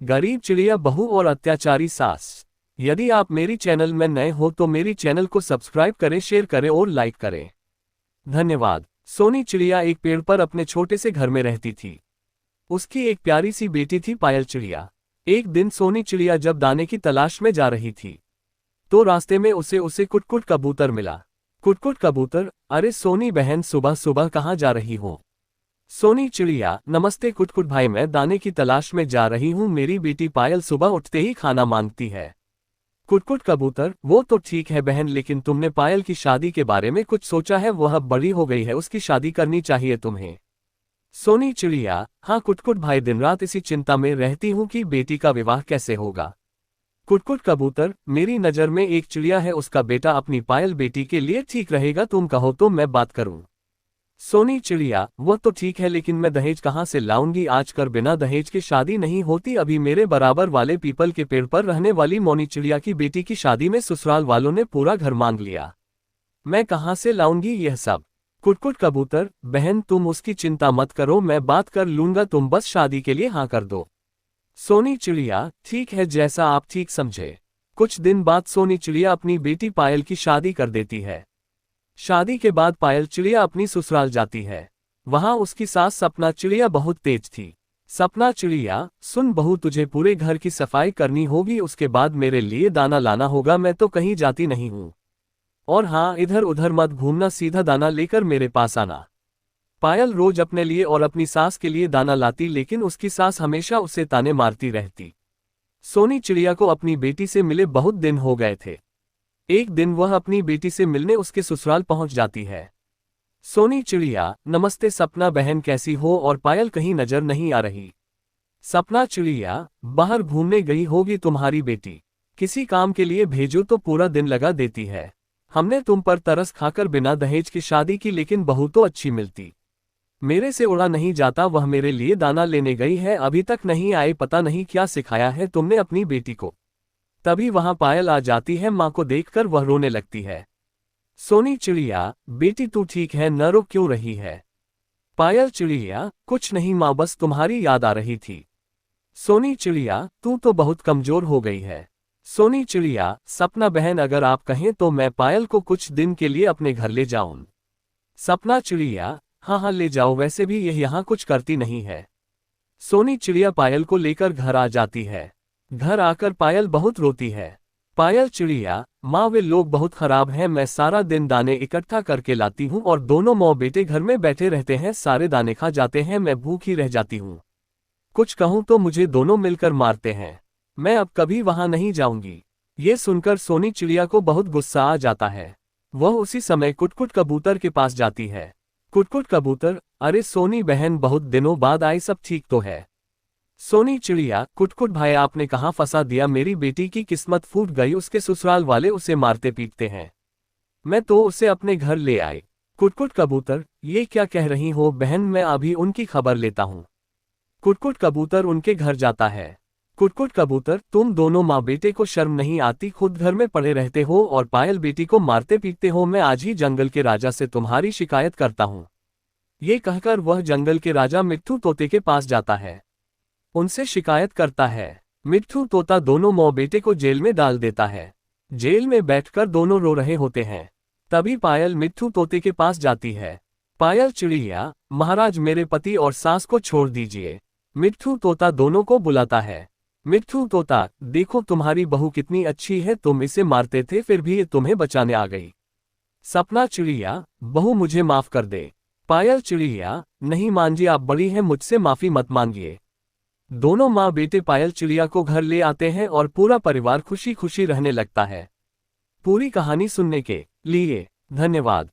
गरीब चिड़िया बहू और अत्याचारी सास। यदि आप मेरी चैनल में नए हो तो मेरी चैनल को सब्सक्राइब करें, शेयर करें और लाइक करें। धन्यवाद। सोनी चिड़िया एक पेड़ पर अपने छोटे से घर में रहती थी। उसकी एक प्यारी सी बेटी थी पायल चिड़िया। एक दिन सोनी चिड़िया जब दाने की तलाश में जा रही थी तो रास्ते में उसे कुटकुट कबूतर मिला। कुटकुट कबूतर, अरे सोनी बहन, सुबह सुबह कहाँ जा रही हो? सोनी चिड़िया, नमस्ते कुटकुट भाई, मैं दाने की तलाश में जा रही हूँ। मेरी बेटी पायल सुबह उठते ही खाना मांगती है। कुटकुट कबूतर, वो तो ठीक है बहन, लेकिन तुमने पायल की शादी के बारे में कुछ सोचा है? वह अब बड़ी हो गई है, उसकी शादी करनी चाहिए तुम्हें। सोनी चिड़िया, हाँ कुटकुट भाई, दिन रात इसी चिंता में रहती हूँ कि बेटी का विवाह कैसे होगा। कुटकुट कबूतर, मेरी नज़र में एक चिड़िया है, उसका बेटा अपनी पायल बेटी के लिए ठीक रहेगा, तुम कहो तो मैं बात करूं। सोनी चिड़िया, वह तो ठीक है, लेकिन मैं दहेज कहाँ से लाऊंगी? आजकल बिना दहेज के शादी नहीं होती। अभी मेरे बराबर वाले पीपल के पेड़ पर रहने वाली मोनी चिड़िया की बेटी की शादी में ससुराल वालों ने पूरा घर मांग लिया। मैं कहाँ से लाऊंगी यह सब? कुटकुट कबूतर, बहन तुम उसकी चिंता मत करो, मैं बात कर लूंगा, तुम बस शादी के लिए हाँ कर दो। सोनी चिड़िया, ठीक है, जैसा आप ठीक समझे। कुछ दिन बाद सोनी चिड़िया अपनी बेटी पायल की शादी कर देती है। शादी के बाद पायल चिड़िया अपनी ससुराल जाती है। वहां उसकी सास सपना चिड़िया बहुत तेज थी। सपना चिड़िया, सुन बहू, तुझे पूरे घर की सफाई करनी होगी, उसके बाद मेरे लिए दाना लाना होगा, मैं तो कहीं जाती नहीं हूँ। और हाँ, इधर उधर मत घूमना, सीधा दाना लेकर मेरे पास आना। पायल रोज अपने लिए और अपनी सास के लिए दाना लाती, लेकिन उसकी सास हमेशा उसे ताने मारती रहती। सोनी चिड़िया को अपनी बेटी से मिले बहुत दिन हो गए थे। एक दिन वह अपनी बेटी से मिलने उसके ससुराल पहुंच जाती है। सोनी चिड़िया, नमस्ते सपना बहन, कैसी हो? और पायल कहीं नजर नहीं आ रही। सपना चिड़िया, बाहर घूमने गई होगी तुम्हारी बेटी, किसी काम के लिए भेजो तो पूरा दिन लगा देती है। हमने तुम पर तरस खाकर बिना दहेज की शादी की, लेकिन बहू तो अच्छी मिलती। मेरे से उड़ा नहीं जाता, वह मेरे लिए दाना लेने गई है, अभी तक नहीं आई, पता नहीं क्या सिखाया है तुमने अपनी बेटी को। तभी वहां पायल आ जाती है। मां को देखकर वह रोने लगती है। सोनी चिड़िया, बेटी तू ठीक है, न रो क्यों रही है? पायल चिड़िया, कुछ नहीं मां, बस तुम्हारी याद आ रही थी। सोनी चिड़िया, तू तो बहुत कमजोर हो गई है। सोनी चिड़िया, सपना बहन, अगर आप कहें तो मैं पायल को कुछ दिन के लिए अपने घर ले जाऊं। सपना चिड़िया, हाँ हाँ ले जाओ, वैसे भी यह यहाँ कुछ करती नहीं है। सोनी चिड़िया पायल को लेकर घर आ जाती है। घर आकर पायल बहुत रोती है। पायल चिड़िया, माँ वे लोग बहुत खराब हैं, मैं सारा दिन दाने इकट्ठा करके लाती हूँ और दोनों माँ बेटे घर में बैठे रहते हैं, सारे दाने खा जाते हैं, मैं भूखी रह जाती हूँ। कुछ कहूँ तो मुझे दोनों मिलकर मारते हैं। मैं अब कभी वहां नहीं जाऊंगी। ये सुनकर सोनी चिड़िया को बहुत गुस्सा आ जाता है। वह उसी समय कुटकुट कबूतर के पास जाती है। कुटकुट कबूतर, अरे सोनी बहन, बहुत दिनों बाद आई, सब ठीक तो है? सोनी चिड़िया, कुटकुट भाई, आपने कहाँ फंसा दिया? मेरी बेटी की किस्मत फूट गई, उसके ससुराल वाले उसे मारते पीटते हैं। मैं तो उसे अपने घर ले आई। कुटकुट कबूतर, ये क्या कह रही हो बहन, मैं अभी उनकी खबर लेता हूँ। कुटकुट कबूतर उनके घर जाता है। कुटकुट कबूतर, तुम दोनों माँ बेटे को शर्म नहीं आती? खुद घर में पड़े रहते हो और पायल बेटी को मारते पीटते हो। मैं आज ही जंगल के राजा से तुम्हारी शिकायत करता हूँ। ये कहकर वह जंगल के राजा मिट्ठू तोते के पास जाता है। उनसे शिकायत करता है। मिट्ठू तोता दोनों माँ बेटे को जेल में डाल देता है। जेल में बैठकर दोनों रो रहे होते हैं। तभी पायल मिट्ठू तोते के पास जाती है। पायल चिड़िया, महाराज, मेरे पति और सास को छोड़ दीजिए। मिट्ठू तोता दोनों को बुलाता है। मिट्ठू तोता, देखो तुम्हारी बहू कितनी अच्छी है, तुम इसे मारते थे फिर भी ये तुम्हें बचाने आ गई। सपना चिड़िया, बहू मुझे माफ कर दे। पायल चिड़िया, नहीं मान जी, आप बड़ी हैं, मुझसे माफी मत मांगिए। दोनों माँ बेटे पायल चिड़िया को घर ले आते हैं और पूरा परिवार खुशी खुशी रहने लगता है। पूरी कहानी सुनने के लिए धन्यवाद।